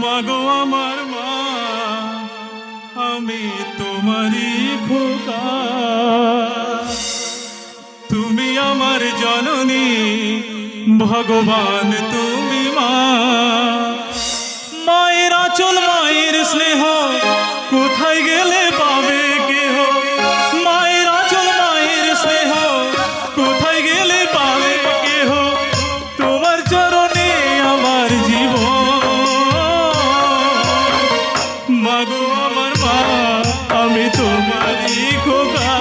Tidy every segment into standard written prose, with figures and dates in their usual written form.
মাগো আমার মা, আমি তোমারই খোকা, তুমি আমার জননী, ভগবান তুমি মা। মায়ের আঁচল মায়ের স্নেহ কোথায় গেলে পাবে কেহ, মায়ের আঁচল মায়ের স্নেহ কোথায় গেলে পাবে কেহ, তোমার চরণে আমার জীবন। মাগো আমার মা, আমি তোমারই খোকা,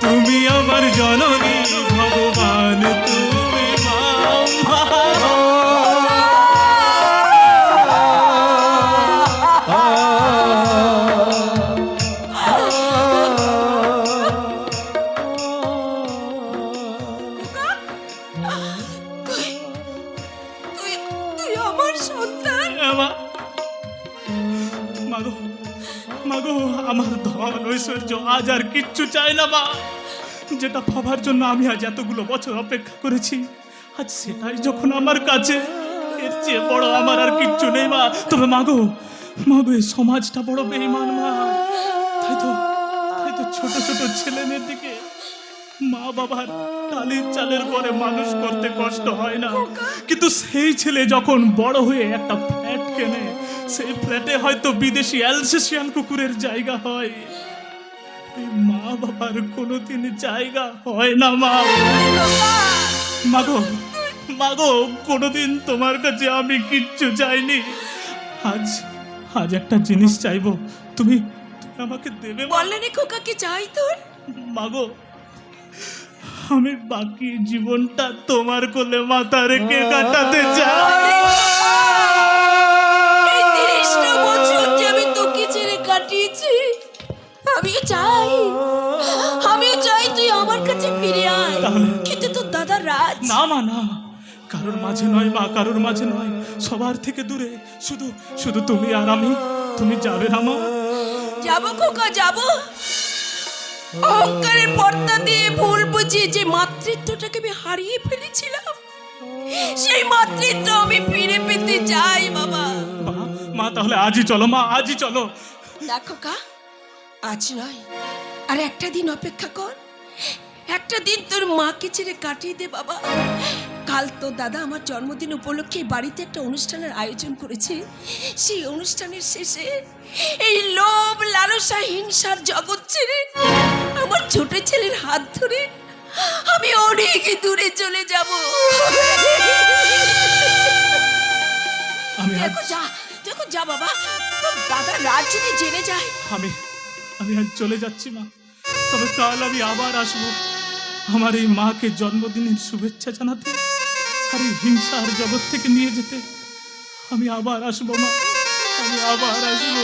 তুমি আমার জননী, ভগবান তুমি মা। মাগো মাগো, আমার ধন ঐশ্বর্য আজ আর কিচ্ছু চাই না মা। যেটা পাবার জন্য আমি আজ এতগুলো বছর অপেক্ষা করেছি, আজ সেটাই যখন আমার কাছে, এর চেয়ে বড় আমার আর কিচ্ছু নেই মা। তবে মাগো মাগো, এই সমাজটা বড় বেঈমান মা। তাই তো ছোট ছোট ছেলে মেয়ের দিকে মা বাবার টালির চালের পরে মানুষ করতে কষ্ট হয় না, কিন্তু সেই ছেলে যখন বড় হয়ে একটা ফ্ল্যাট কেনে, সেই ফ্ল্যাটে হয়তো বিদেশি অ্যালসেশিয়ান কুকুরের জায়গা হয়, মা বাবার কোনোদিন জায়গা হয় না মা। মাগো মাগো, কোনোদিন তোমার কাছে আমি কিচ্ছু চাইনি, আজ একটা জিনিস চাইবো, তুমি আমাকে দেবে? বললেন খোকা, কি চাই তোর? মাগো, আমি বাকি জীবনটা তোমার কোলে মাথা রেখে কাটাতে চাই। আমি তোকে ছেড়ে কাটিয়েছি, আমিও চাই তুই আমার কাছে ফিরে আয়। কিন্তু তোর দাদা রাজ। না মা না, কারোর মাঝে নয় মা, কারোর মাঝে নয়, সবার থেকে দূরে, শুধু তুমি আর আমি। তুমি যাবে না মা? যাবো খোকা, যাবো। অহংকারের পর্দা দিয়ে ভুল বুঝিয়ে যে মাতৃত্বটাকে আমি হারিয়ে ফেলেছিলাম, সেই মাতৃত্ব আমি ফিরে পেতে চাই বাবা। মা তাহলে আজই চলো মা, আজই চলো। দেখো কা, আজ নয়, আর একটা দিন অপেক্ষা কর, একটা দিন তোর মাকে ছেড়ে কাটিয়ে দে বাবা। কাল তো দাদা আমার জন্মদিন উপলক্ষে বাড়িতে একটা অনুষ্ঠানের আয়োজন করেছে। সেই অনুষ্ঠানের শেষে এই লোভ লালসা হিংসার জগৎ ছেড়ে আমার ছোট ছেলের হাত ধরে আমি অনেক দূরে চলে যাব। দেখো যা বাবা, তোর দাদা রাজ যদি জেনে যায়। আমি আজ চলে যাচ্ছি মা, তবে কাল আমি আবার আসবো আমার এই মাকে জন্মদিনের শুভেচ্ছা জানাতে, আর এই হিংসার জগৎ থেকে নিয়ে যেতে। আমি আবার আসবো মা, আমি আবার আসবো।